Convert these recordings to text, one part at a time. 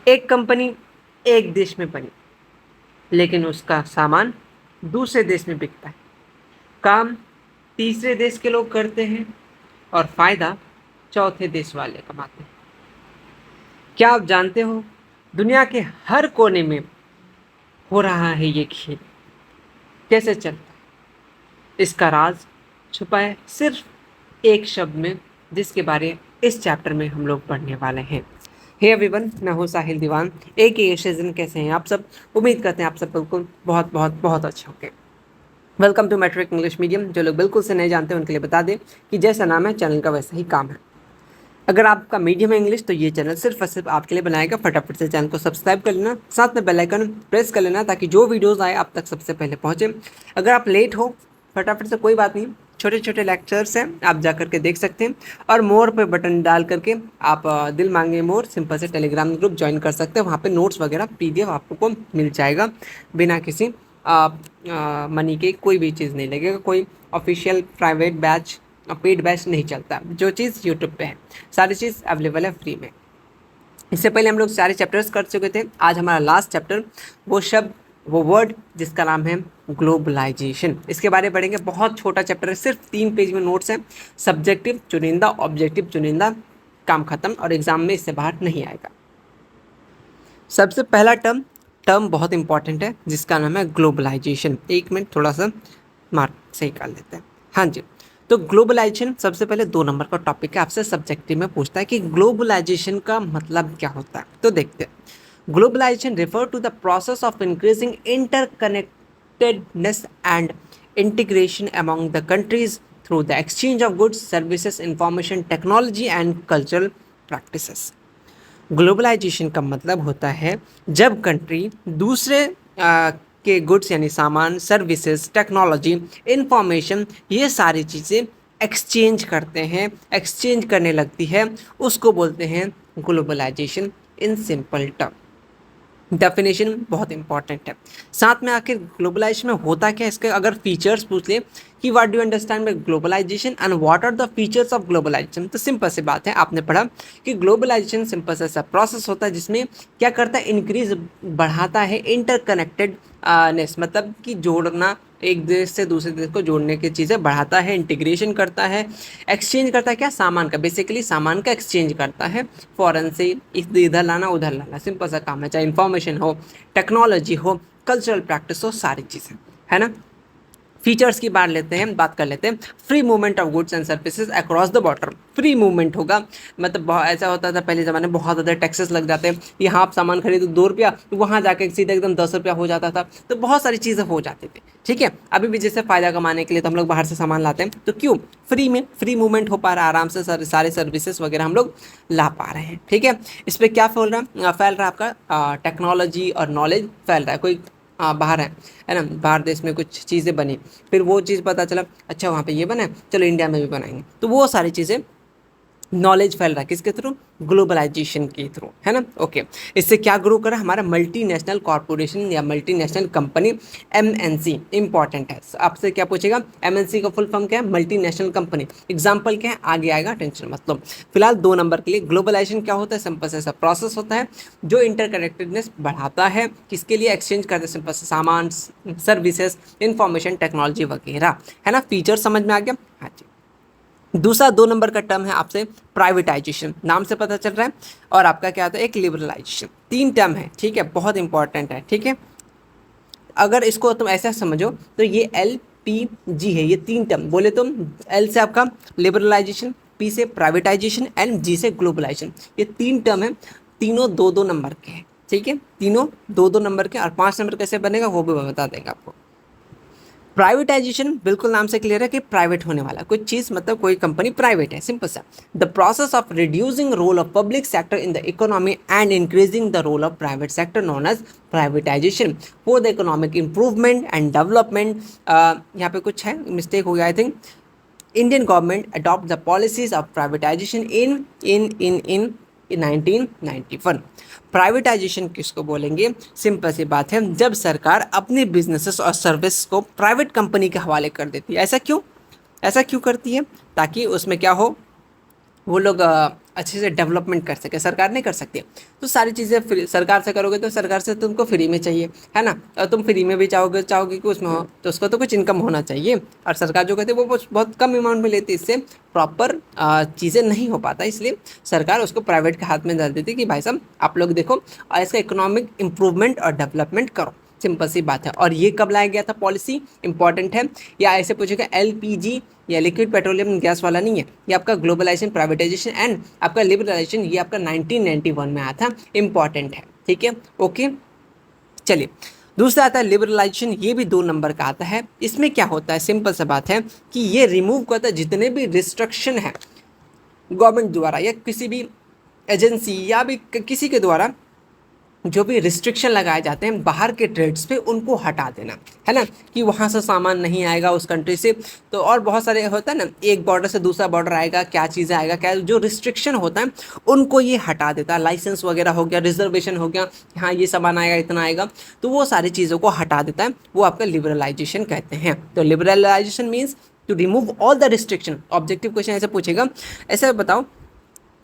एक कंपनी एक देश में बनी, लेकिन उसका सामान दूसरे देश में बिकता है। काम तीसरे देश के लोग करते हैं और फायदा चौथे देश वाले कमाते हैं। क्या आप जानते हो, दुनिया के हर कोने में हो रहा है ये खेल। कैसे चलता है, इसका राज छुपा है सिर्फ एक शब्द में, जिसके बारे इस चैप्टर में हम लोग पढ़ने वाले हैं। हे एवरीवन, मैं हूँ साहिल दीवान, एक एशियन। कैसे हैं आप सब? उम्मीद करते हैं आप सब बिल्कुल बहुत बहुत बहुत अच्छे होंगे। Welcome to matric English medium. जो लोग बिल्कुल से नहीं जानते उनके लिए बता दें कि जैसा नाम है चैनल का वैसा ही काम है। अगर आपका मीडियम है इंग्लिश, तो ये चैनल सिर्फ और सिर्फ आपके लिए बनाएगा। फटाफट से चैनल को सब्सक्राइब कर लेना, साथ में बेल आइकन प्रेस कर लेना, ताकि जो वीडियोस आए आप तक सबसे पहले पहुंचे। अगर आप लेट हो, फटाफट से, कोई बात नहीं, छोटे छोटे लेक्चर्स हैं, आप जा करके देख सकते हैं। और मोर पे बटन डाल करके आप दिल मांगे मोर सिंपल से टेलीग्राम ग्रुप ज्वाइन कर सकते हैं। वहाँ पे नोट्स वगैरह PDF आपको मिल जाएगा, बिना किसी मनी के कोई भी चीज़ नहीं लगेगा। कोई official private batch, paid batch नहीं चलता। जो चीज़ यूट्यूब पे है, सारी चीज़ अवेलेबल है फ्री में। इससे पहले हम लोग सारे चैप्टर्स कर चुके थे। आज हमारा लास्ट चैप्टर, वो शब्द, वो वर्ड जिसका नाम है ग्लोबलाइजेशन, इसके बारे में पढ़ेंगे। बहुत छोटा चैप्टर है, सिर्फ 3 पेज में नोट्स हैं। सब्जेक्टिव चुनिंदा, ऑब्जेक्टिव चुनिंदा, काम खत्म, और एग्जाम में इससे बाहर नहीं आएगा। सबसे पहला टर्म टर्म बहुत इंपॉर्टेंट है, जिसका नाम है ग्लोबलाइजेशन। एक मिनट, थोड़ा सा मार्क सही कर लेते हैं। हाँ जी, तो ग्लोबलाइजेशन सबसे पहले 2 नंबर का टॉपिक है। आपसे सब्जेक्टिव में पूछता है कि ग्लोबलाइजेशन का मतलब क्या होता है, तो देखते हैं। Globalisation refer to the process of increasing interconnectedness and integration among the countries through the exchange of goods, services, information technology and cultural practices. Globalisation का मतलब होता है जब कंट्री दूसरे के गुड्स यानी सामान, सर्विसेज, टेक्नोलॉजी, इंफॉर्मेशन, ये सारी चीज़ें एक्सचेंज करते हैं, एक्सचेंज करने लगती है, उसको बोलते हैं globalisation in simple term. Definition बहुत इंपॉर्टेंट है। साथ में आखिर ग्लोबलाइजेशन में होता क्या है, इसके अगर फीचर्स पूछ ले कि what do understand by globalisation and what are the features of globalisation, तो सिंपल सी बात है, आपने पढ़ा कि ग्लोबलाइजेशन सिंपल सा ऐसा प्रोसेस होता है जिसमें क्या करता है, इंक्रीज, बढ़ाता है इंटरकनेक्टेड नेस, मतलब कि जोड़ना, एक देश से दूसरे देश को जोड़ने की चीज़ें बढ़ाता है, इंटीग्रेशन करता है, एक्सचेंज करता है, क्या, सामान का, बेसिकली सामान का एक्सचेंज करता है, फॉरेन से इधर लाना उधर लाना, सिंपल सा काम है। चाहे इंफॉर्मेशन हो, टेक्नोलॉजी हो, कल्चरल प्रैक्टिस हो, सारी चीज़ें, है ना। फीचर्स की बात कर लेते हैं। Free movement of goods and services across the border. Free movement होगा, मतलब ऐसा होता था पहले ज़माने में, बहुत ज़्यादा टैक्सेस लग जाते हैं। यहाँ आप सामान खरीदो 2 रुपया, तो वहाँ जाके सीधा एकदम 10 रुपया हो जाता था। तो बहुत सारी चीज़ें हो जाती थी, ठीक है। अभी भी जैसे फ़ायदा कमाने के लिए तो हम लोग बाहर से सामान लाते हैं, तो क्यों, फ्री में फ्री मूवमेंट हो पा रहा है, आराम से सारे सर्विसेज वगैरह हम लोग ला पा रहे हैं, ठीक है। इस पर क्या फैल रहा है आपका, टेक्नोलॉजी और नॉलेज फैल रहा है। कोई बाहर है ना, बाहर देश में कुछ चीज़ें बनी, फिर वो चीज़ पता चला, अच्छा वहाँ पे ये बना है, चलो इंडिया में भी बनाएंगे, तो वो सारी चीज़ें, नॉलेज फैल रहा है किसके थ्रू, ग्लोबलाइजेशन के थ्रू, है ना। ओके, इससे क्या ग्रो करा, हमारा मल्टीनेशनल कॉरपोरेशन या मल्टीनेशनल कंपनी, MNC इंपॉर्टेंट है। आपसे क्या पूछेगा, MNC का फुल फॉर्म क्या है, मल्टीनेशनल कंपनी। एग्जाम्पल क्या है, आगे आएगा, टेंशन मत लो। फिलहाल 2 नंबर के लिए, ग्लोबलाइजेशन क्या होता है, सिंपल ऐसा प्रोसेस होता है जो इंटरकनेक्टेडनेस बढ़ाता है, किसके लिए, एक्सचेंज करते हैं, सिंपल सामान, सर्विसेज, इंफॉर्मेशन टेक्नोलॉजी वगैरह, है ना। फीचर समझ में आ गया। हाँ जी। दूसरा 2 नंबर का टर्म है आपसे प्राइवेटाइजेशन, नाम से पता चल रहा है। और आपका क्या होता है, एक लिबरलाइजेशन। 3 टर्म है, ठीक है, बहुत इंपॉर्टेंट है, ठीक है। अगर इसको तुम ऐसा समझो तो ये LPG है, ये 3 टर्म बोले तुम। L से आपका लिबरलाइजेशन, P से प्राइवेटाइजेशन एंड G से ग्लोबलाइजेशन। ये 3 टर्म है, तीनों 2-2 नंबर के हैं, ठीक है, तीनों 2-2 नंबर के। और 5 नंबर कैसे बनेगा वो भी बता देंगे आपको। प्राइवेटाइजेशन बिल्कुल नाम से क्लियर है कि प्राइवेट होने वाला कुछ चीज़, मतलब कोई कंपनी प्राइवेट है, सिंपल सा। The process of reducing role of public sector in the economy and increasing the role of private sector known as privatisation for the economic improvement and development. यहाँ पे कुछ है, मिस्टेक हो गया I think. Indian government adopt the policies of privatisation in 1991। Privatisation किसको बोलेंगे, simple सी बात है, जब सरकार अपनी बिजनेसेस और सर्विस को प्राइवेट कंपनी के हवाले कर देती है। ऐसा क्यों करती है, ताकि उसमें क्या हो, वो लोग अच्छे से डेवलपमेंट कर सके, सरकार नहीं कर सकती। तो सारी चीज़ें फ्री सरकार से करोगे तो सरकार से तुमको फ्री में चाहिए, है ना। और तुम फ्री में भी चाहोगे कि उसमें हो तो उसको तो कुछ इनकम होना चाहिए। और सरकार जो कहती है वो बहुत कम अमाउंट में लेती है, इससे प्रॉपर चीज़ें नहीं हो पाता, इसलिए सरकार उसको प्राइवेट के हाथ में डाल देती है कि भाई साहब आप लोग देखो और इसका इकोनॉमिक इम्प्रूवमेंट और डेवलपमेंट करो। सिंपल सी बात है। और ये कब लाया गया था पॉलिसी, इंपॉर्टेंट है। या ऐसे पूछेगा एलपीजी या लिक्विड पेट्रोलियम गैस वाला नहीं है, ये आपका ग्लोबलाइजेशन, प्राइवेटाइजेशन एंड आपका लिबरलाइजेशन, ये आपका 1991 में आया था, इंपॉर्टेंट है। ठीक है, ओके। चलिए, दूसरा आता है लिबरलाइजेशन, ये भी 2 नंबर का आता है। इसमें क्या होता है, सिंपल सा बात है कि ये रिमूव करता है जितने भी रिस्ट्रिक्शन है गवर्नमेंट द्वारा या किसी भी एजेंसी या भी किसी के द्वारा जो भी रिस्ट्रिक्शन लगाए जाते हैं बाहर के ट्रेड्स पे, उनको हटा देना, है ना। कि वहाँ से सामान नहीं आएगा उस कंट्री से, तो और बहुत सारे होता है ना, एक बॉर्डर से दूसरा बॉर्डर आएगा, क्या चीज़ें आएगा, क्या जो रिस्ट्रिक्शन होता है उनको ये हटा देता है। लाइसेंस वगैरह हो गया, रिजर्वेशन हो गया, हाँ ये सामान आएगा, इतना आएगा, तो वो सारी चीज़ों को हटा देता है, वो आपका लिबरलाइजेशन कहते हैं। तो liberalisation means to remove all the restriction. Objective question ऐसे पूछेगा, ऐसे बताओ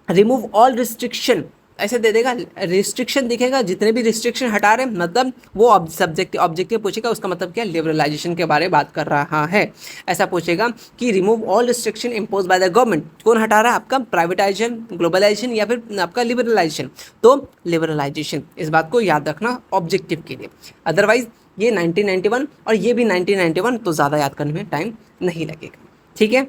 रिमूव ऑल रिस्ट्रिक्शन, ऐसे दे देगा, रिस्ट्रिक्शन दिखेगा, जितने भी रिस्ट्रिक्शन हटा रहे हैं, मतलब वो सब्जेक्ट ऑब्जेक्टिव पूछेगा, उसका मतलब क्या, लिबरलाइजेशन के बारे में बात कर रहा है। ऐसा पूछेगा कि remove all restriction impose by the government, कौन हटा रहा है, आपका प्राइवेटाइजेशन, ग्लोबलाइजेशन या फिर आपका लिबरलाइजेशन, तो लिबरलाइजेशन। इस बात को याद रखना ऑब्जेक्टिव के लिए। अदरवाइज ये 1991 और ये भी 1991, तो ज़्यादा याद करने में टाइम नहीं लगेगा। ठीक है,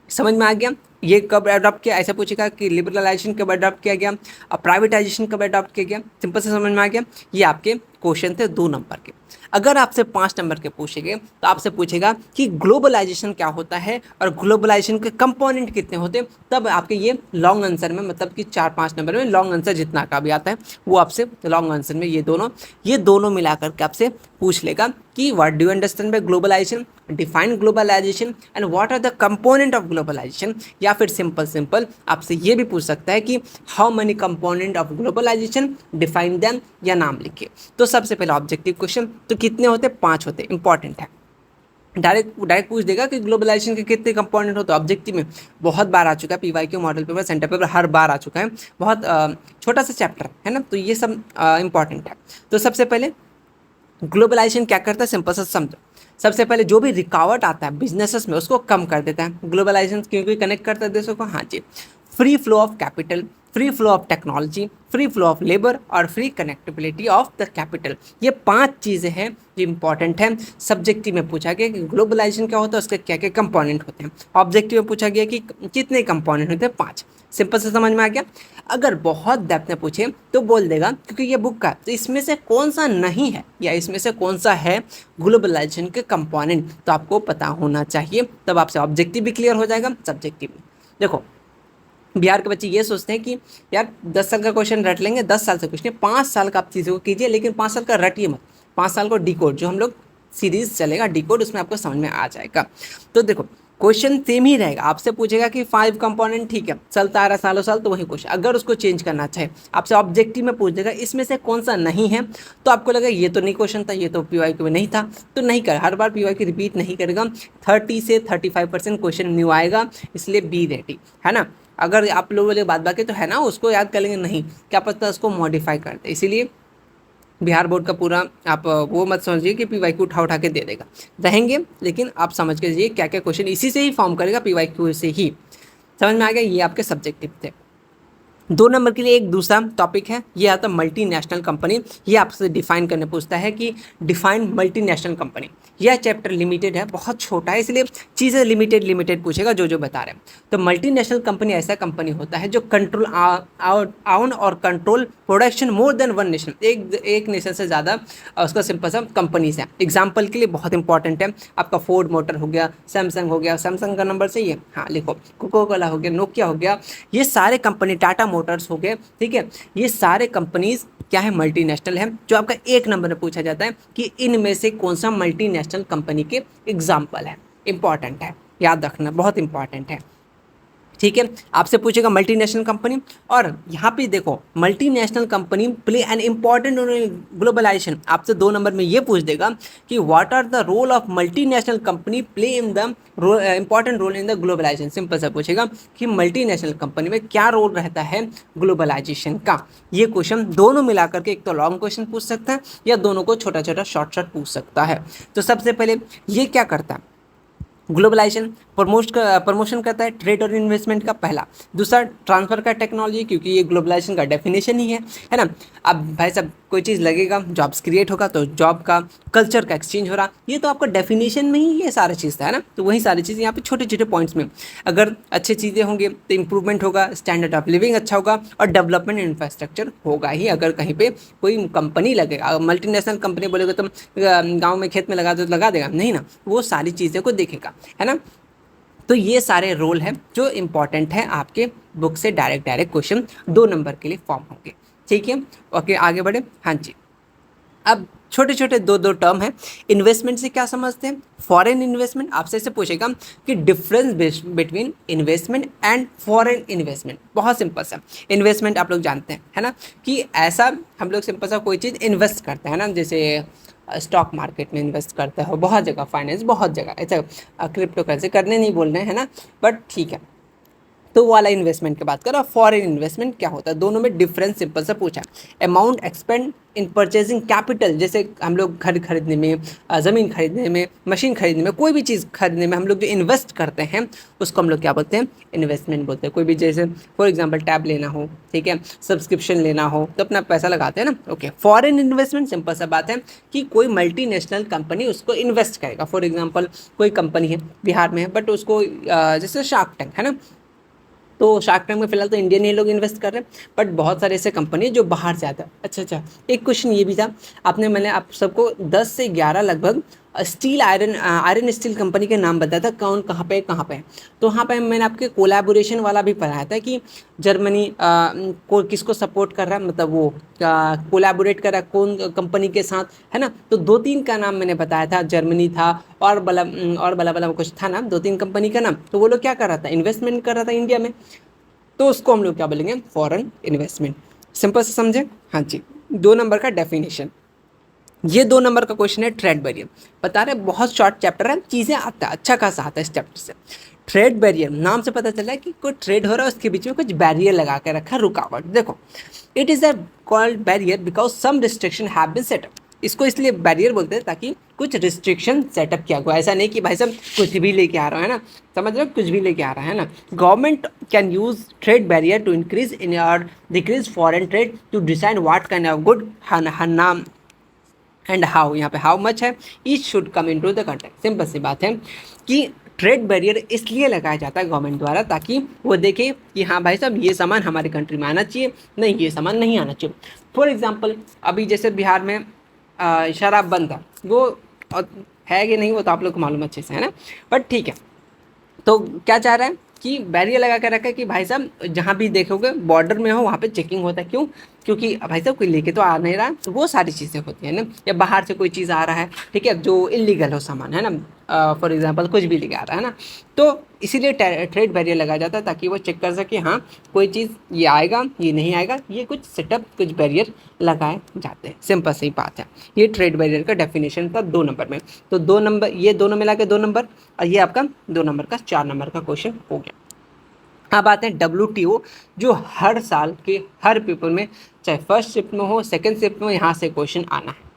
समझ में आ गया। ये कब अडॉप्ट किया, ऐसा पूछेगा कि लिबरलाइजेशन कब अडॉप्ट किया गया, प्राइवेटाइजेशन कब अडॉप्ट किया गया, सिंपल से समझ में आ गया। ये आपके क्वेश्चन थे 2 नंबर के। अगर आपसे 5 नंबर के पूछेंगे तो आपसे पूछेगा कि ग्लोबलाइजेशन क्या होता है और ग्लोबलाइजेशन के कंपोनेंट कितने होते हैं, तब आपके ये लॉन्ग आंसर में, मतलब कि 4-5 नंबर में लॉन्ग आंसर जितना का भी आता है वो आपसे लॉन्ग आंसर में ये दोनों मिलाकर के आपसे पूछ लेगा कि what do you understand by globalisation, define globalisation and what are the component of globalisation. या फिर सिंपल आपसे ये भी पूछ सकता है कि how many component of globalisation, define them, या नाम लिखिए। तो सबसे पहले ऑब्जेक्टिव क्वेश्चन, तो कितने होते, 5 होते, इंपॉर्टेंट है। डायरेक्ट पूछ देगा कि ग्लोबलाइजेशन के कितने कंपोनेंट होते हैं। ऑब्जेक्टिव में बहुत बार आ चुका है, PYQ, model paper, centre paper, हर बार आ चुका है, बहुत छोटा सा चैप्टर है ना, तो ये सब इंपॉर्टेंट है। तो सबसे पहले ग्लोबलाइजेशन क्या करता है, सिंपल सा समझो। सबसे पहले जो भी रिकावट आता है बिजनेसेस में उसको कम कर देता है। ग्लोबलाइजेशन क्योंकि कनेक्ट करता है देशों को, हाँ जी। Free flow of capital, free flow of technology, free flow of labour और free connectivity of the capital, ये 5 चीज़ें हैं जो इंपॉर्टेंट हैं। सब्जेक्टिव में पूछा गया कि ग्लोबलाइजेशन क्या होता है, उसके क्या क्या कंपोनेंट होते हैं। ऑब्जेक्टिव में पूछा गया कि कितने कंपोनेंट होते हैं, 5। सिंपल से समझ में आ गया। अगर बहुत डेप्थ में पूछे तो बोल देगा क्योंकि ये बुक का, तो इसमें से कौन सा नहीं है या इसमें से कौन सा है ग्लोबलाइजेशन के कंपोनेंट, तो आपको पता होना चाहिए, तब आपसे ऑब्जेक्टिव भी क्लियर हो जाएगा। सब्जेक्टिव में देखो, बिहार के बच्चे ये सोचते हैं कि यार 10 साल का क्वेश्चन रट लेंगे, 10 साल से कुछ नहीं, 5 साल का आप चीज़ों को कीजिए, लेकिन 5 साल का रटिए मत, 5 साल को डिकोड, जो हम लोग सीरीज चलेगा डिकोड, उसमें आपको समझ में आ जाएगा। तो देखो क्वेश्चन सेम ही रहेगा, आपसे पूछेगा कि 5 कंपोनेंट, ठीक है चलता आ रहा सालों साल, तो वही क्वेश्चन। अगर उसको चेंज करना चाहे, आपसे ऑब्जेक्टिव में पूछ देगा इसमें से कौन सा नहीं है, तो आपको लगा ये तो नहीं क्वेश्चन था, ये तो पीवाईक्यू में नहीं था, तो नहीं कर, हर बार पीवाईक्यू रिपीट नहीं करेगा। 30 से 35% क्वेश्चन न्यू आएगा, इसलिए बी रेडी, है ना। अगर आप लोगों वाले बात बाकी तो है ना, उसको याद कर लेंगे, नहीं क्या पता उसको मॉडिफाई कर दे। इसीलिए बिहार बोर्ड का पूरा आप वो मत समझिए कि पीवाईक्यू उठा के दे देगा, रहेंगे, लेकिन आप समझ के जाइए क्या क्या क्वेश्चन इसी से ही फॉर्म करेगा, पीवाईक्यू से ही। समझ में आ गया, ये आपके सब्जेक्टिव थे। 2 नंबर के लिए एक दूसरा टॉपिक है, ये आता है मल्टीनेशनल कंपनी। ये आपसे डिफाइन करने पूछता है कि डिफाइन मल्टीनेशनल कंपनी। यह चैप्टर लिमिटेड है, बहुत छोटा है, इसलिए चीज़ें लिमिटेड पूछेगा जो बता रहे हैं। तो मल्टीनेशनल कंपनी ऐसा कंपनी होता है जो कंट्रोल आउन और control production more than one nation, एक नेशन से ज़्यादा उसका सिंपल सा कंपनीज है। एग्जाम्पल के लिए बहुत इंपॉर्टेंट है, आपका फोर्ड मोटर हो गया, सैमसंग हो गया, सैमसंग का नंबर सही है, हाँ लिखो, कोको कोला हो गया, नोकिया हो गया, ये सारे कंपनी, टाटा मोटर्स हो गए, ठीक है, ये सारे कंपनीज क्या है, मल्टीनेशनल है। जो आपका 1 नंबर में पूछा जाता है कि इनमें से कौन सा मल्टीनेशनल कंपनी के एग्जाम्पल है, इंपॉर्टेंट है, याद रखना, बहुत इंपॉर्टेंट है। ठीक है। आपसे पूछेगा मल्टीनेशनल कंपनी, और यहाँ पे देखो multinational company play an important role in globalisation. आपसे 2 नंबर में ये पूछ देगा कि what are the role of multinational company play in the important role in the globalisation. Simple सा पूछेगा कि मल्टीनेशनल कंपनी में क्या रोल रहता है ग्लोबलाइजेशन का। ये क्वेश्चन दोनों मिलाकर के एक तो लॉन्ग क्वेश्चन पूछ सकता है या दोनों को छोटा छोटा शॉर्ट शॉर्ट पूछ सकता है। तो सबसे पहले ये क्या करता है, ग्लोबलाइजेशन प्रमोशन करता है ट्रेड और इन्वेस्टमेंट का, पहला। दूसरा ट्रांसफर का टेक्नोलॉजी, क्योंकि ये ग्लोबलाइजेशन का डेफिनेशन ही है ना। अब भाई साहब कोई चीज़ लगेगा, जॉब्स क्रिएट होगा, तो जॉब का कल्चर का एक्सचेंज हो रहा, ये तो आपका डेफिनेशन में ही ये सारी चीज़ था, है ना। तो वही सारी चीज़ यहाँ पे छोटे छोटे पॉइंट्स में अगर अच्छी चीज़ें होंगी तो इंप्रूवमेंट होगा, स्टैंडर्ड ऑफ लिविंग अच्छा होगा और डेवलपमेंट इंफ्रास्ट्रक्चर होगा ही। अगर कहीं पे कोई कंपनी लगेगा, मल्टीनेशनल कंपनी बोलेगा तो गाँव में खेत में लगा दो तो लगा देगा नहीं ना, वो सारी चीज़ें को देखेगा, है ना। तो ये सारे रोल हैं जो इंपॉर्टेंट है, आपके बुक से डायरेक्ट क्वेश्चन 2 नंबर के लिए फॉर्म होंगे, ठीक है। ओके आगे बढ़े। हाँ जी, अब छोटे छोटे दो टर्म है। इन्वेस्टमेंट से क्या समझते हैं, फॉरेन इन्वेस्टमेंट। आपसे ऐसे पूछेगा कि difference between investment and foreign investment. बहुत सिंपल सा, इन्वेस्टमेंट आप लोग जानते हैं, है ना, कि ऐसा हम लोग सिंपल सा कोई चीज़ इन्वेस्ट करते हैं ना, जैसे स्टॉक मार्केट में इन्वेस्ट करते हो, बहुत जगह फाइनेंस, बहुत जगह ऐसा क्रिप्टो करेंसी करने नहीं बोल रहे हैं, है ना, बट ठीक है। तो वाला इन्वेस्टमेंट की बात करो, फॉरेन इन्वेस्टमेंट क्या होता है, दोनों में डिफरेंस सिंपल सा पूछा। अमाउंट एक्सपेंड इन परचेजिंग कैपिटल, जैसे हम लोग घर खरीदने में, ज़मीन खरीदने में, मशीन खरीदने में, कोई भी चीज़ खरीदने में हम लोग जो इन्वेस्ट करते हैं उसको हम लोग क्या बोलते हैं, इन्वेस्टमेंट बोलते हैं। कोई भी जैसे फॉर एग्जांपल टैब लेना हो, ठीक है, सब्सक्रिप्शन लेना हो तो अपना पैसा लगाते हैं ना। ओके, फॉरेन इन्वेस्टमेंट सिंपल सा बात है कि कोई मल्टीनेशनल कंपनी उसको इन्वेस्ट करेगा। फॉर एग्जाम्पल कोई कंपनी है बिहार में है, बट उसको जैसे शार्क टैंक है ना, तो शार्क टैंक में फिलहाल तो इंडियन ही लोग इन्वेस्ट कर रहे हैं, बट बहुत सारे ऐसे कंपनी है जो बाहर से आता है। अच्छा, एक क्वेश्चन ये भी था, मैंने आप सबको 10 से 11 लगभग स्टील आयरन स्टील कंपनी के नाम बताया था, कौन कहाँ पे है। तो वहाँ पे मैंने आपके कोलैबोरेशन वाला भी पढ़ाया था कि जर्मनी को किसको सपोर्ट कर रहा है, मतलब वो कोलैबोरेट कर रहा है कौन कंपनी के साथ, है ना। तो 2-3 का नाम मैंने बताया था, जर्मनी था और बला कुछ था ना, 2-3 कंपनी का नाम। तो वो लोग क्या कर रहा था, इन्वेस्टमेंट कर रहा था इंडिया में, तो उसको हम लोग क्या बोलेंगे, फॉरेन इन्वेस्टमेंट। सिंपल से समझे। हाँ जी, 2 नंबर का डेफिनेशन। ये 2 नंबर का क्वेश्चन है ट्रेड बैरियर। बता रहे बहुत शॉर्ट चैप्टर है, चीज़ें आता है, अच्छा खासा आता है इस चैप्टर से। ट्रेड बैरियर नाम से पता चला है कि कोई ट्रेड हो रहा है, उसके बीच में कुछ बैरियर लगा के रखा, रुकावट। देखो, it is a called barrier because some restriction have been set up. इसको इसलिए बैरियर बोलते हैं ताकि कुछ रिस्ट्रिक्शन सेटअप किया हुआ। ऐसा नहीं कि भाई साहब कुछ भी लेके आ रहा है ना, समझ रहे हो, कुछ भी लेके आ रहा है ना। Government can use trade barrier to increase in और decrease foreign trade to decide what kind of good नाम एंड हाउ। यहाँ पे हाउ मच है, each should come in to the contact. Simple सी बात है कि ट्रेड बैरियर इसलिए लगाया जाता है गवर्नमेंट द्वारा ताकि वो देखे कि हाँ भाई साहब ये सामान हमारे कंट्री में आना चाहिए, नहीं ये सामान नहीं आना चाहिए। फॉर एग्जांपल अभी जैसे बिहार में शराब बंद था, वो है कि नहीं वो तो आप लोग को मालूम अच्छे से, है ना, बट ठीक है। तो क्या चाह रहा है कि बैरियर लगा कर रखा है कि भाई साहब जहाँ भी देखोगे बॉर्डर में हो वहाँ पे चेकिंग होता है। क्यों? क्योंकि भाई साहब कोई लेके तो आ नहीं रहा, तो वो सारी चीज़ें होती हैं ना, या बाहर से कोई चीज़ आ रहा है, ठीक है, जो इलीगल हो सामान, है ना, फॉर एग्जांपल कुछ भी लेके आ रहा है ना, तो इसीलिए ट्रेड बैरियर लगाया जाता है ताकि वो चेक कर सके हाँ कोई चीज़ ये आएगा ये नहीं आएगा, ये कुछ सेटअप कुछ बैरियर लगाए जाते हैं। सिंपल सी बात है। ये ट्रेड बैरियर का डेफिनेशन था 2 नंबर में। तो 2 नंबर, ये दोनों मिला के 2 नंबर, और ये आपका 2 नंबर का 4 नंबर का क्वेश्चन हो गया। अब आते हैं WTO, जो हर साल के हर पेपर में, चाहे फर्स्ट शिफ्ट में हो सेकंड शिफ्ट में, यहाँ से क्वेश्चन आना है।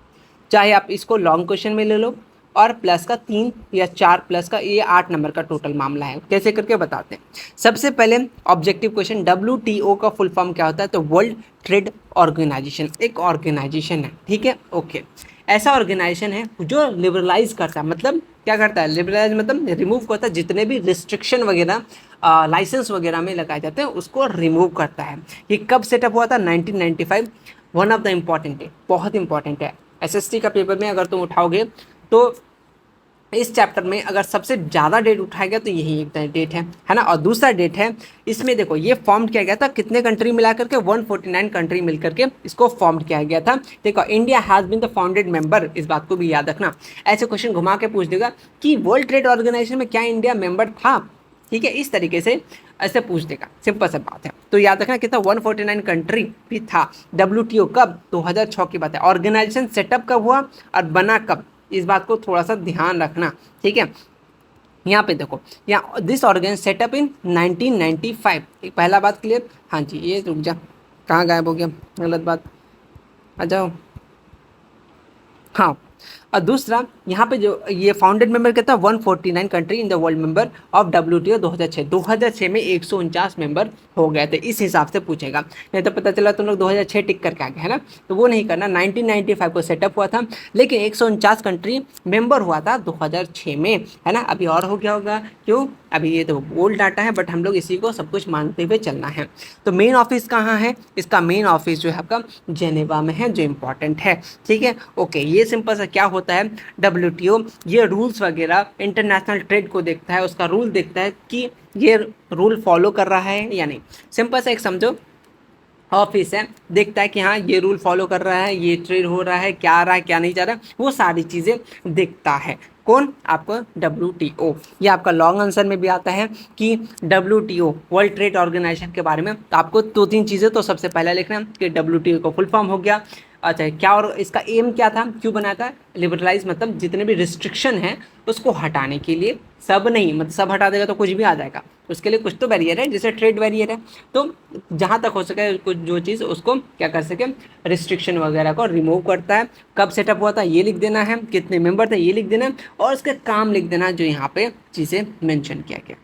चाहे आप इसको लॉन्ग क्वेश्चन में ले लो और प्लस का 3 या 4 प्लस का, ये 8 नंबर का टोटल मामला है। कैसे करके बताते हैं। सबसे पहले ऑब्जेक्टिव क्वेश्चन, WTO का फुल फॉर्म क्या होता है, तो वर्ल्ड ट्रेड ऑर्गेनाइजेशन एक ऑर्गेनाइजेशन है, ठीक है, ओके। ऐसा ऑर्गेनाइजेशन है जो लिबरलाइज करता है, मतलब क्या करता है, लिबरलाइज मतलब रिमूव करता है, जितने भी रिस्ट्रिक्शन वगैरह लाइसेंस वगैरह में लगाए जाते हैं उसको रिमूव करता है। ये कब सेटअप हुआ था, 1995। वन ऑफ द इम्पॉर्टेंट है, बहुत इंपॉर्टेंट है। SST का पेपर में अगर तुम उठाओगे तो इस चैप्टर में अगर सबसे ज़्यादा डेट उठाएगा तो यही एक डेट है ना। और दूसरा डेट है, इसमें देखो ये फॉर्म किया गया था कितने कंट्री मिला करके, 149 कंट्री मिल करके इसको फॉर्म किया गया था। देखो, India has been the founded member, इस बात को भी याद रखना। ऐसे क्वेश्चन घुमा के पूछ देगा कि वर्ल्ड ट्रेड ऑर्गेनाइजेशन में क्या इंडिया मेंबर था, ठीक है। इस तरीके से ऐसे पूछ देगा, सिंपल सा बात है। तो याद रखना कितना 149 कंट्री भी था। WTO कब, 2006 की बात है। ऑर्गेनाइजेशन सेटअप कब हुआ और बना कब, इस बात को थोड़ा सा ध्यान रखना, ठीक है। यहाँ पे देखो, यहाँ दिस ऑर्गेनाइजेशन सेटअप इन 1995, एक पहला बात क्लियर। हाँ जी, ये रुक जा, कहाँ गायब हो गया, गलत बात, आ जाओ। हाँ, और दूसरा यहाँ पे जो ये फाउंडेड मेंबर कहता है 149 country in the world member of WTO 2006 में 149 मेंबर हो गए थे, इस हिसाब से पूछेगा। नहीं तो पता चला तुम लोग 2006 टिक करके आ गए, है ना, तो वो नहीं करना। 1995 को सेटअप हुआ था, लेकिन 149 कंट्री मेंबर हुआ था 2006 में, है ना। अभी और हो गया होगा, क्यों, अभी ये तो ओल्ड डाटा है, बट हम लोग इसी को सब कुछ मानते हुए चलना है। तो मेन ऑफिस कहाँ है, इसका मेन ऑफिस जो है आपका जेनेवा में है, जो इंपॉर्टेंट है, ठीक है। ओके, ये सिंपल सा क्या होता है, WTO ये रूल्स वगैरह इंटरनेशनल ट्रेड को देखता है, उसका रूल देखता है कि ये रूल फॉलो कर रहा है या नहीं। सिंपल सा एक समझो, ऑफिस है, देखता है कि हाँ ये रूल फॉलो कर रहा है, ये ट्रेड हो रहा है, क्या आ रहा है क्या नहीं जा रहा है, वो सारी चीज़ें देखता है। कौन, आपको WTO। ये आपका लॉन्ग आंसर में भी आता है कि WTO वर्ल्ड ट्रेड ऑर्गेनाइजेशन के बारे में। तो आपको दो तीन चीज़ें तो सबसे पहले लिखना कि WTO का फुल फॉर्म हो गया, अच्छा क्या, और इसका एम क्या था, क्यों बनाया था, लिबरलाइज, मतलब जितने भी रिस्ट्रिक्शन हैं उसको हटाने के लिए। सब नहीं, मतलब सब हटा देगा तो कुछ भी आ जाएगा, उसके लिए कुछ तो बैरियर है, जैसे ट्रेड बैरियर है। तो जहाँ तक हो सके कुछ जो चीज़ उसको क्या कर सके, रिस्ट्रिक्शन वगैरह को रिमूव करता है। कब सेटअप हुआ था ये लिख देना है, कितने मेंबर थे ये लिख देना है, और उसके काम लिख देना जो यहाँ पे चीज़ें मेंशन किया गया।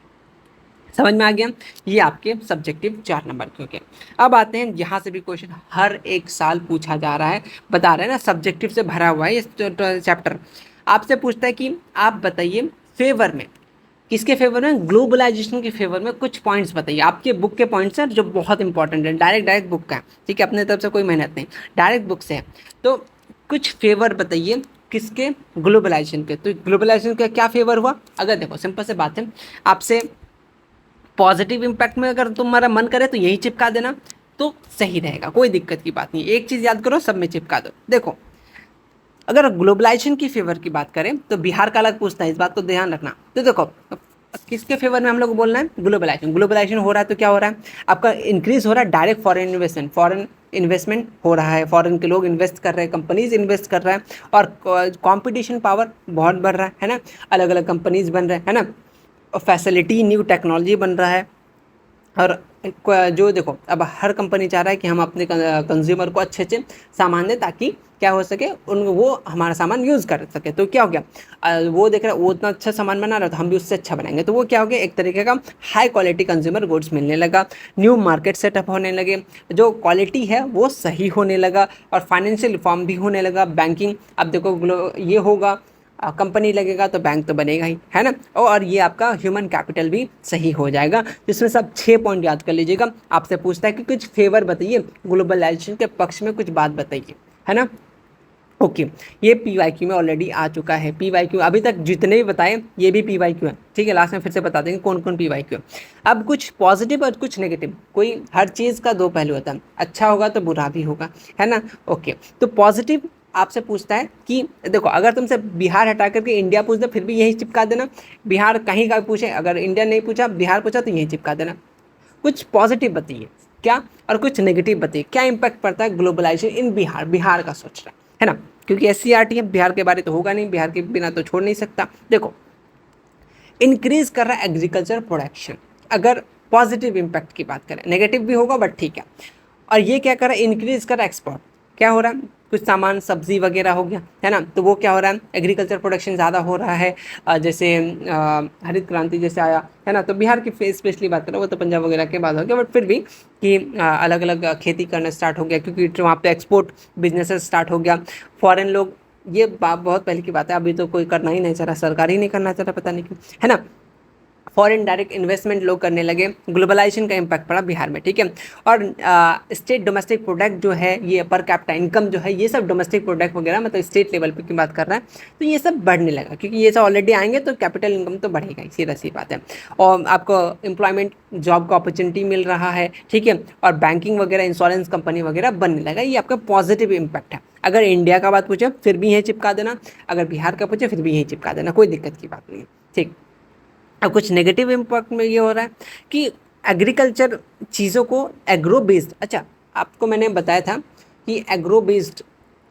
समझ में आ गया, ये आपके सब्जेक्टिव 4 नंबर के हो गए। अब आते हैं, यहाँ से भी क्वेश्चन हर एक साल पूछा जा रहा है, बता रहे हैं ना, सब्जेक्टिव से भरा हुआ है ये चैप्टर। आपसे पूछता है कि आप बताइए फेवर में, किसके फेवर में, ग्लोबलाइजेशन के फेवर में कुछ पॉइंट्स बताइए। आपके बुक के पॉइंट्स हैं जो बहुत इंपॉर्टेंट है, डायरेक्ट बुक का है, ठीक है, अपने तरफ से कोई मेहनत नहीं, डायरेक्ट बुक से है। तो कुछ फेवर बताइए किसके, ग्लोबलाइजेशन के। तो ग्लोबलाइजेशन का क्या फेवर हुआ, अगर देखो सिंपल से बात है, आपसे पॉजिटिव इम्पैक्ट में अगर तुम्हारा मन करे तो यही चिपका देना तो सही रहेगा, कोई दिक्कत की बात नहीं। एक चीज़ याद करो, सब में चिपका दो। देखो, अगर ग्लोबलाइजेशन की फेवर की बात करें तो बिहार का अलग पूछता है, इस बात को ध्यान रखना। तो देखो किसके फेवर में हम लोग को बोलना है, ग्लोबलाइजेशन। ग्लोबलाइजेशन हो रहा है तो क्या हो रहा है, आपका इंक्रीज हो रहा है direct foreign investment, foreign investment हो रहा है, फॉरेन के लोग इन्वेस्ट कर रहे हैं, कंपनीज इन्वेस्ट कर रहा है, और कंपटीशन पावर बहुत बढ़ रहा है ना, अलग अलग कंपनीज बन रहे हैं ना, फैसिलिटी न्यू टेक्नोलॉजी बन रहा है। और जो देखो, अब हर कंपनी चाह रहा है कि हम अपने कंज्यूमर को अच्छे अच्छे सामान दें, ताकि क्या हो सके, उन वो हमारा सामान यूज़ कर सके। तो क्या हो गया, वो देख रहा है वो उतना अच्छा सामान बना रहा है तो हम भी उससे अच्छा बनाएंगे, तो वो क्या हो गया, एक तरीके का हाई क्वालिटी कंज्यूमर गुड्स मिलने लगा, न्यू मार्केट सेटअप होने लगे, जो क्वालिटी है वो सही होने लगा, और फाइनेंशियल रिफॉर्म भी होने लगा, बैंकिंग। अब देखो ये होगा, कंपनी लगेगा तो बैंक तो बनेगा ही, है ना, और ये आपका ह्यूमन कैपिटल भी सही हो जाएगा। जिसमें सब 6 पॉइंट याद कर लीजिएगा। आपसे पूछता है कि कुछ फेवर बताइए, ग्लोबलाइजेशन के पक्ष में कुछ बात बताइए, है ना। ओके, ये PYQ में ऑलरेडी आ चुका है। PYQ अभी तक जितने भी बताए ये भी PYQ है, ठीक है, लास्ट में फिर से बता देंगे कौन कौन PYQ है। अब कुछ पॉजिटिव और कुछ नेगेटिव, कोई हर चीज़ का दो पहलू होता है, अच्छा होगा तो बुरा भी होगा, है ना। ओके, तो पॉजिटिव आपसे पूछता है कि देखो, अगर तुमसे बिहार हटा करके इंडिया पूछ दे फिर भी यही चिपका देना, बिहार कहीं का पूछे, अगर इंडिया नहीं पूछा बिहार पूछा तो यही चिपका देना। कुछ पॉजिटिव बताइए क्या, और कुछ नेगेटिव बताइए, क्या इंपैक्ट पड़ता है ग्लोबलाइजेशन इन बिहार, बिहार का सोच रहा है ना, क्योंकि SCRT है, बिहार के बारे तो होगा नहीं, बिहार के बिना तो छोड़ नहीं सकता। देखो, इंक्रीज कर रहा है एग्रीकल्चर प्रोडक्शन, अगर पॉजिटिव इम्पैक्ट की बात करें, नेगेटिव भी होगा बट ठीक है। और ये क्या कर रहा है, इंक्रीज कर रहा है एक्सपोर्ट, क्या हो रहा है, कुछ सामान सब्जी वगैरह हो गया, है ना, तो वो क्या हो रहा है, एग्रीकल्चर प्रोडक्शन ज़्यादा हो रहा है। जैसे हरित क्रांति जैसे आया, है ना, तो बिहार की स्पेशली बात करें, वो तो पंजाब वगैरह के बाद हो गया, बट फिर भी कि अलग अलग खेती करना स्टार्ट हो गया, क्योंकि वहाँ पे एक्सपोर्ट बिजनेसेस स्टार्ट हो गया, फॉरेन लोग, ये बहुत पहले की बात है, अभी तो कोई करना ही नहीं चाह रहा, सरकार ही नहीं करना चाह रहा, पता नहीं क्यों, है ना। फॉरेन डायरेक्ट इन्वेस्टमेंट लोग करने लगे, ग्लोबलाइजेशन का इम्पैक्ट पड़ा बिहार में, ठीक है। और स्टेट डोमेस्टिक प्रोडक्ट जो है, ये पर कैपिटा इनकम जो है, ये सब डोमेस्टिक प्रोडक्ट वगैरह, मतलब स्टेट लेवल पे की बात कर रहा है, तो ये सब बढ़ने लगा, क्योंकि ये सब ऑलरेडी आएंगे तो कैपिटल इनकम तो बढ़ेगा ही, सीधा सी बात है। और आपको एम्प्लॉयमेंट जॉब का अपॉर्चुनिटी मिल रहा है, ठीक है, और बैंकिंग वगैरह इंश्योरेंस कंपनी वगैरह बनने लगा, ये आपका पॉजिटिव इम्पैक्ट है। अगर इंडिया का बात पूछे फिर भी यही चिपका देना, अगर बिहार का पूछे फिर भी यही चिपका देना, कोई दिक्कत की बात नहीं है, ठीक। अब कुछ नेगेटिव इम्पैक्ट में ये हो रहा है कि एग्रीकल्चर चीज़ों को एग्रो बेस्ड, अच्छा आपको मैंने बताया था कि एग्रो बेस्ड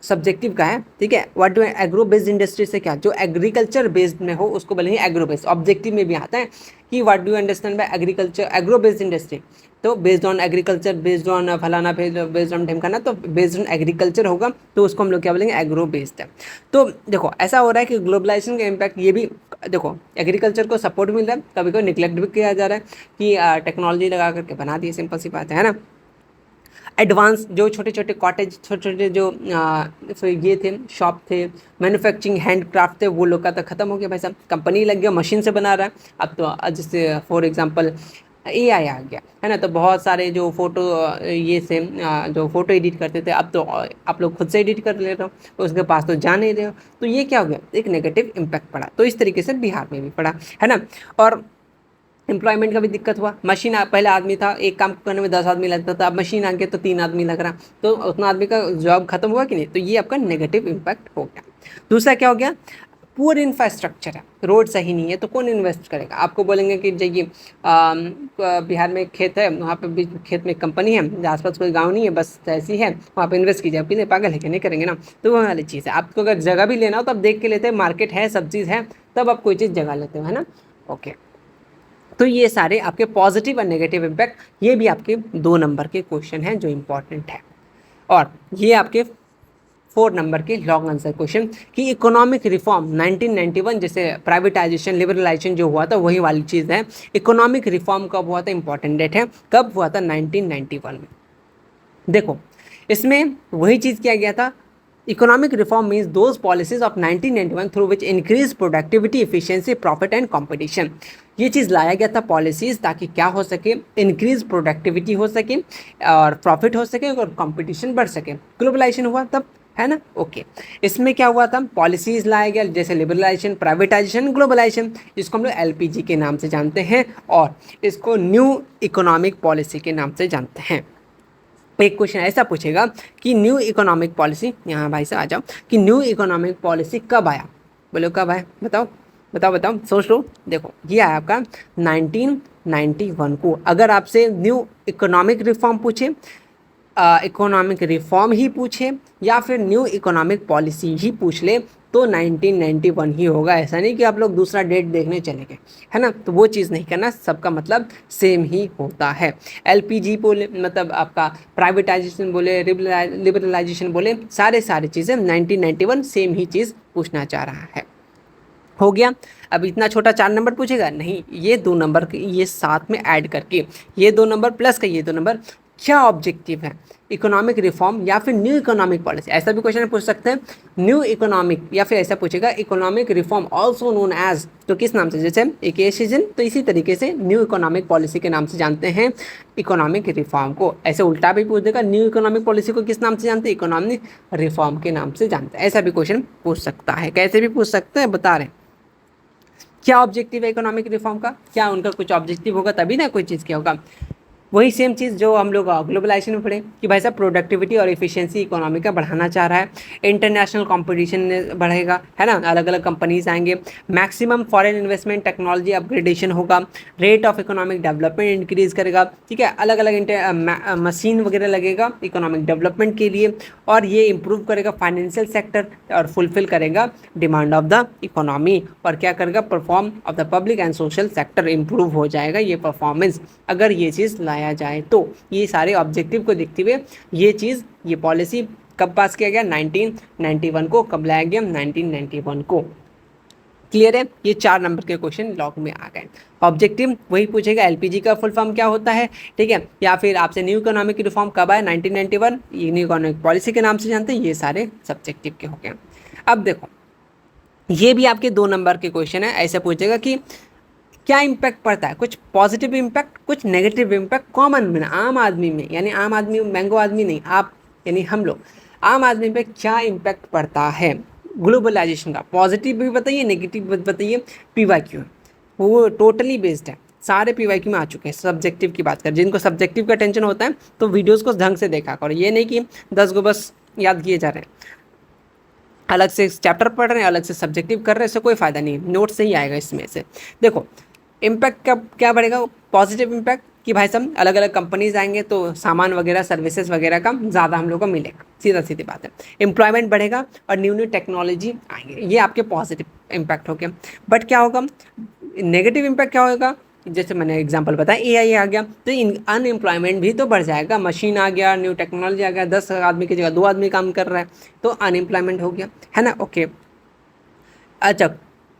सब्जेक्टिव का है, ठीक है। What do agro based industry से क्या, जो एग्रीकल्चर बेस्ड में हो उसको बोलेंगे एग्रो बेस्ड। ऑब्जेक्टिव में भी आता है कि what do understand by agriculture agro based industry, तो based on agriculture, based on फलाना, बेस्ड ऑन ढिमकाना, तो बेस्ड ऑन एग्रीकल्चर होगा तो उसको हम लोग क्या बोलेंगे, एग्रो बेस्ड है। तो देखो ऐसा हो रहा है कि ग्लोबलाइजेशन का इम्पैक्ट ये भी, देखो एग्रीकल्चर को सपोर्ट मिल रहा है, कभी कभी निगलेक्ट भी किया जा रहा है कि टेक्नोलॉजी लगा करके बना दी, सिंपल सी बात है ना। एडवांस जो छोटे छोटे कॉटेज, छोटे छोटे जो ये थे, शॉप थे, मैन्युफैक्चरिंग हैंडक्राफ्ट थे, वो लोग का तो खत्म हो गया भाई साहब, कंपनी लग गया, मशीन से बना रहा है। अब तो जैसे फॉर एग्जांपल एआई आ गया है ना, तो बहुत सारे जो फोटो ये से जो फोटो एडिट करते थे, अब तो आप लोग खुद से एडिट कर ले रहे हो, तो उसके पास तो जा नहीं रहे हो, तो ये क्या हो गया, एक नेगेटिव इम्पैक्ट पड़ा। तो इस तरीके से बिहार में भी पड़ा है ना। और एम्प्लॉयमेंट का भी दिक्कत हुआ, मशीन पहले आदमी था, एक काम करने में 10 आदमी लगता था, अब मशीन आ गया तो 3 आदमी लग रहा, तो उतना आदमी का जॉब खत्म हुआ कि नहीं, तो ये आपका नेगेटिव इम्पैक्ट हो गया। दूसरा क्या हो गया, पुअर इंफ्रास्ट्रक्चर है, रोड सही नहीं है तो कौन इन्वेस्ट करेगा। आपको बोलेंगे कि जाइए बिहार में खेत है, वहाँ पे बीच खेत में कंपनी है, आसपास कोई गांव नहीं है, बस ऐसी है, वहाँ पे इन्वेस्ट कीजिए, आप पागल है कि नहीं करेंगे ना। तो वो वाली चीज़ है, आपको अगर जगह भी लेना हो तो आप देख के लेते हैं, मार्केट है, सब चीज़ है, तब आप कोई चीज़ जगह लेते हो, है ना। ओके, तो ये सारे आपके पॉजिटिव और नेगेटिव इम्पैक्ट, ये भी आपके 2 नंबर के क्वेश्चन हैं जो इंपॉर्टेंट है। और ये आपके 4 नंबर के लॉन्ग आंसर क्वेश्चन कि इकोनॉमिक रिफॉर्म 1991, जैसे प्राइवेटाइजेशन लिबरलाइजेशन जो हुआ था वही वाली चीज़ है। इकोनॉमिक रिफॉर्म कब हुआ था, इंपॉर्टेंट डेट है, कब हुआ था, 1991 में। देखो इसमें वही चीज़ किया गया था, economic reform means those policies of 1991 through which increase productivity, efficiency, profit and competition. ये चीज़ लाया गया था पॉलिसीज़, ताकि क्या हो सके, इंक्रीज प्रोडक्टिविटी हो सके और प्रॉफिट हो सके और कंपटीशन बढ़ सके। ग्लोबलाइजेशन हुआ तब, है ना। ओके, इसमें क्या हुआ था, पॉलिसीज़ लाया गया जैसे लिबरलाइजेशन, प्राइवेटाइजेशन, ग्लोबलाइजेशन, इसको हम लोग एलपीजी के नाम से जानते हैं और इसको न्यू इकोनॉमिक पॉलिसी के नाम से जानते हैं। एक क्वेश्चन ऐसा पूछेगा कि न्यू इकोनॉमिक पॉलिसी, यहाँ भाई से आ जाओ, कि न्यू इकोनॉमिक पॉलिसी कब आया, बोलो कब आया, बताओ बताओ बताओ, सोच लो। देखो ये आया आपका 1991 को। अगर आपसे न्यू इकोनॉमिक रिफॉर्म पूछे, इकोनॉमिक रिफॉर्म ही पूछे या फिर न्यू इकोनॉमिक पॉलिसी ही पूछ ले, तो 1991 ही होगा। ऐसा नहीं कि आप लोग दूसरा डेट देखने चले गए, है ना, तो वो चीज़ नहीं करना, सबका मतलब सेम ही होता है। एलपीजी बोले, मतलब आपका प्राइवेटाइजेशन बोले, लिबरलाइजेशन बोले, सारे चीज़ें 1991 सेम ही चीज़ पूछना चाह रहा है। हो गया। अब इतना छोटा 4 नंबर पूछेगा नहीं, ये 2 नंबर के ये साथ में ऐड करके, ये 2 नंबर प्लस का ये 2 नंबर, क्या ऑब्जेक्टिव है, इकोनॉमिक रिफॉर्म या फिर न्यू इकोनॉमिक पॉलिसी। ऐसा भी क्वेश्चन पूछ सकते हैं, न्यू इकोनॉमिक, या फिर ऐसा पूछेगा economic reform also known as, तो किस नाम से, जैसे एक ये सीजन, तो इसी तरीके से न्यू इकोनॉमिक पॉलिसी के नाम से जानते हैं इकोनॉमिक रिफॉर्म को। ऐसे उल्टा भी पूछ देगा, न्यू इकोनॉमिक पॉलिसी को किस नाम से जानते हैं, इकोनॉमिक रिफॉर्म के नाम से जानते हैं। ऐसा भी क्वेश्चन पूछ सकता है, कैसे भी पूछ सकते हैं, बता रहे हैं। क्या ऑब्जेक्टिव है इकोनॉमिक रिफॉर्म का, क्या उनका कुछ ऑब्जेक्टिव होगा तभी ना कोई चीज़ क्या होगा। वही सेम चीज़ जो हम लोग ग्लोबलाइजेशन में पढ़े कि भाई साहब प्रोडक्टिविटी और एफिशिएंसी इकोनॉमी का बढ़ाना चाह रहा है, इंटरनेशनल कंपटीशन बढ़ेगा, है ना, अलग अलग कंपनीज आएंगे, maximum foreign investment, technology upgradation होगा, rate of economic development increase करेगा, ठीक है, अलग अलग मशीन वगैरह लगेगा इकोनॉमिक डेवलपमेंट के लिए, और ये इंप्रूव करेगा फाइनेंशियल सेक्टर और फुलफिल करेगा डिमांड ऑफ द इकोनॉमी, और क्या करेगा, perform of the public and social sector improve हो जाएगा ये परफॉर्मेंस, अगर ये चीज़ लाया जाए तो। ये सारे ऑब्जेक्टिव को देखते हुए ये चीज़, ये पॉलिसी कब पास किया गया, 1991 को। कब लाया गया, 1991 को। क्लियर है, ये 4 नंबर के क्वेश्चन लॉग में आ गए। ऑब्जेक्टिव वही पूछेगा, एलपीजी का फुल फॉर्म क्या होता है, ठीक है, या फिर आपसे न्यू इकोनॉमिक रिफॉर्म कब आया, 1991, ये न्यू इकोनॉमिक पॉलिसी के नाम से जानते हैं, ये सारे सब्जेक्टिव के हो गए। अब देखो ये भी आपके 2 नंबर के क्वेश्चन है, ऐसे पूछेगा कि क्या इम्पैक्ट पड़ता है, कुछ पॉजिटिव इम्पैक्ट, कुछ नेगेटिव इम्पैक्ट कॉमन में, आम आदमी में, यानी आम आदमी मैंगो आदमी नहीं, आप यानी हम लोग, आम आदमी पे क्या इम्पैक्ट पड़ता है ग्लोबलाइजेशन का। पॉजिटिव भी बताइए, नेगेटिव भी बताइए। पीवाईक्यू वो टोटली बेस्ड है, सारे पीवाईक्यू में आ चुके हैं। सब्जेक्टिव की बात करें, जिनको सब्जेक्टिव का टेंशन होता है तो वीडियोज़ को ढंग से देखा करो, ये नहीं कि 10 को बस याद किए जा रहे हैं, अलग से चैप्टर पढ़ रहे हैं, अलग से सब्जेक्टिव कर रहे हैं, इससे कोई फ़ायदा नहीं है, नोट से ही आएगा इसमें से। देखो इम्पैक्ट का क्या बढ़ेगा, पॉजिटिव इम्पैक्ट, कि भाई साहब अलग अलग कंपनीज आएंगे तो सामान वगैरह सर्विसेज वगैरह का ज़्यादा हम लोग को मिलेगा, सीधा सीधी बात है। एम्प्लॉयमेंट बढ़ेगा और न्यू न्यू टेक्नोलॉजी आएंगे, ये आपके पॉजिटिव इम्पैक्ट हो गया। बट क्या होगा, नेगेटिव इम्पैक्ट क्या होगा, जैसे मैंने एग्जांपल बताया एआई आ गया तो अनएम्प्लॉयमेंट भी तो बढ़ जाएगा, मशीन आ गया, न्यू टेक्नोलॉजी आ गया, 10 आदमी की जगह 2 आदमी काम कर रहा है तो अनएम्प्लॉयमेंट हो गया, है ना। ओके, अच्छा,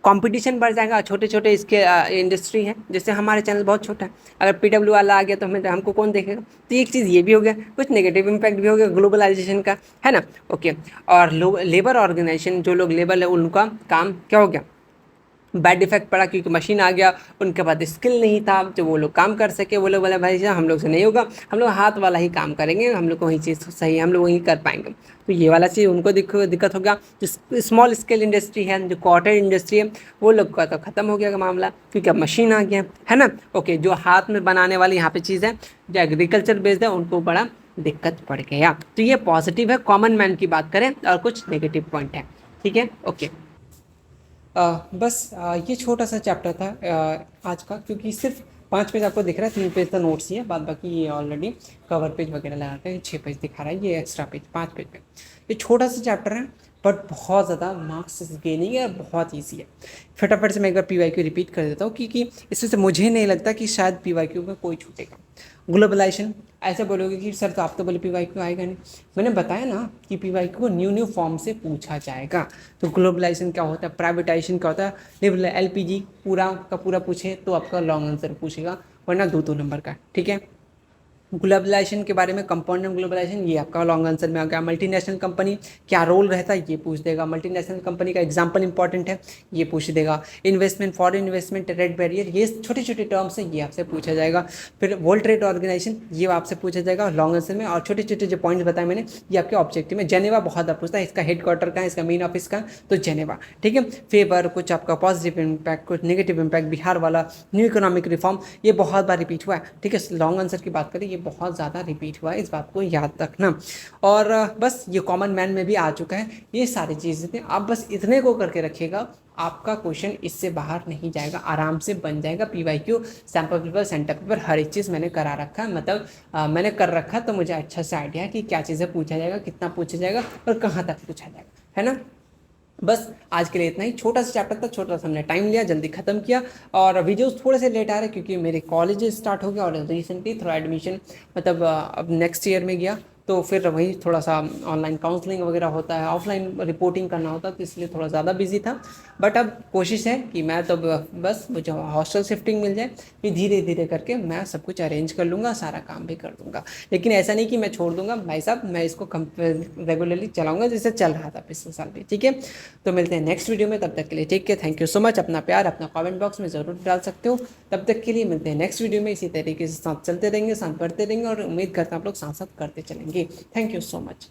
कंपटीशन बढ़ जाएगा, छोटे छोटे इसके इंडस्ट्री है, जैसे हमारे चैनल बहुत छोटा है, अगर पीडब्ल्यू वाला आ गया तो हमें हमको कौन देखेगा, तो एक चीज़ ये भी हो गया, कुछ नेगेटिव इम्पैक्ट भी हो गया ग्लोबलाइजेशन का, है ना। ओके, और लेबर ऑर्गेनाइजेशन जो लोग लेबर है उनका काम क्या हो गया, बैड इफेक्ट पड़ा, क्योंकि मशीन आ गया, उनके पास स्किल नहीं था तो वो लोग काम कर सके, वो लोग बोले भाई साहब हम लोग से नहीं होगा, हम लोग हाथ वाला ही काम करेंगे, हम लोग को वही चीज़ सही है, हम लोग वही कर पाएंगे। तो ये वाला चीज़ उनको दिक्कत हो गया। जो स्मॉल स्केल इंडस्ट्री है, जो कॉटेज इंडस्ट्री है, वो लोग का तो ख़त्म हो गया मामला, क्योंकि अब मशीन आ गया, है ना। ओके, जो हाथ में बनाने वाली यहाँ पे चीज़ है, जो एग्रीकल्चर बेस्ड है, उनको बड़ा दिक्कत पड़ गया। तो ये पॉजिटिव है, कॉमन मैन की बात करें, और कुछ नेगेटिव पॉइंट है, ठीक है। ओके, बस ये छोटा सा चैप्टर था आज का, क्योंकि सिर्फ 5 पेज आपको दिख रहा है, 3 पेज का नोट्स ही है, बाद बाकी ये ऑलरेडी कवर पेज वगैरह लगा के 6 पेज दिखा रहा है, ये एक्स्ट्रा पेज 5 पेज पे। ये छोटा सा चैप्टर है बट बहुत ज़्यादा मार्क्स गेनिंग है और बहुत ईजी है। फटाफट से मैं एक बार PYQ रिपीट कर देता हूँ, क्योंकि इसमें से मुझे नहीं लगता कि शायद PYQ में कोई छूटेगा। ग्लोबलाइजेशन, ऐसे बोलोगे कि सर तो आप तो बोले PYQ आएगा नहीं, मैंने बताया ना कि PYQ को न्यू न्यू फॉर्म से पूछा जाएगा। तो ग्लोबलाइजेशन क्या होता है, प्राइवेटाइजेशन क्या होता है, LPG पूरा का पूरा पूछे तो आपका लॉन्ग आंसर पूछेगा, वरना 2-2 नंबर का, ठीक है। ग्लोबलाइजेशन के बारे में, कंपाउंड ग्लोबलाइजेशन, ये आपका लॉन्ग आंसर में आ गया। मल्टीनेशनल कंपनी क्या रोल रहता है, ये पूछ देगा। मल्टीनेशनल कंपनी का एग्जांपल इंपॉर्टेंट है, ये पूछ देगा। Investment, foreign investment, red barrier, ये छोटे छोटे टर्म्स हैं, ये आपसे पूछा जाएगा। फिर वर्ल्ड ट्रेड ऑर्गेनाइजेशन, ये आपसे पूछा जाएगा लॉन्ग आंसर में। और छोटे छोटे जो पॉइंट्स बताए मैंने, ये आपके ऑब्जेक्टिव में। जेनेवा बहुत बार पूछता है, इसका हेडक्वार्टर का है, इसका मेन ऑफिस का, तो जेनेवा, ठीक है। फेवर, कुछ आपका पॉजिटिव इम्पैक्ट, कुछ नेगेटिव इम्पैक्ट, बिहार वाला, न्यू इकोनॉमिक रिफॉर्म, ये बहुत बार रिपीट हुआ है, ठीक है। लॉन्ग आंसर की बात करें, ये बहुत ज़्यादा रिपीट हुआ है, इस बात को याद रखना। और बस ये कॉमन मैन में भी आ चुका है, ये सारी चीज़ें थी, आप बस इतने को करके रखिएगा, आपका क्वेश्चन इससे बाहर नहीं जाएगा, आराम से बन जाएगा। PYQ, sample paper, centre paper, हर एक चीज़ मैंने करा रखा है, मतलब मैंने कर रखा, तो मुझे अच्छा सा आइडिया है कि क्या चीज़ें पूछा जाएगा, कितना पूछा जाएगा और कहाँ तक पूछा जाएगा, है ना। बस आज के लिए इतना ही, छोटा सा चैप्टर था, छोटा सा हमने टाइम लिया, जल्दी खत्म किया। और वीडियोस थोड़े से लेट आ रहे हैं क्योंकि मेरे कॉलेज स्टार्ट हो गया और रिसेंटली थोड़ा एडमिशन, मतलब अब नेक्स्ट ईयर में गया, तो फिर वही थोड़ा सा ऑनलाइन काउंसलिंग वगैरह होता है, ऑफलाइन रिपोर्टिंग करना होता है, तो इसलिए थोड़ा ज़्यादा बिजी था। बट अब कोशिश है कि मैं तो बस मुझे हॉस्टल शिफ्टिंग मिल जाए, फिर धीरे धीरे करके मैं सब कुछ अरेंज कर लूँगा, सारा काम भी कर दूँगा। लेकिन ऐसा नहीं कि मैं छोड़ दूँगा भाई साहब, मैं इसको रेगुलरली चलाऊँगा जैसे चल रहा था पिछले साल भी, ठीक है। तो मिलते हैं नेक्स्ट वीडियो में, तब तक के लिए ठीक है, थैंक यू सो मच। अपना प्यार अपना कमेंट बॉक्स में ज़रूर डाल सकते हो। तब तक के लिए मिलते हैं नेक्स्ट वीडियो में, इसी तरीके से साथ चलते रहेंगे, साथ बढ़ते रहेंगे, और उम्मीद करता हूँ आप लोग साथ साथ करते चलेंगे। Thank you so much.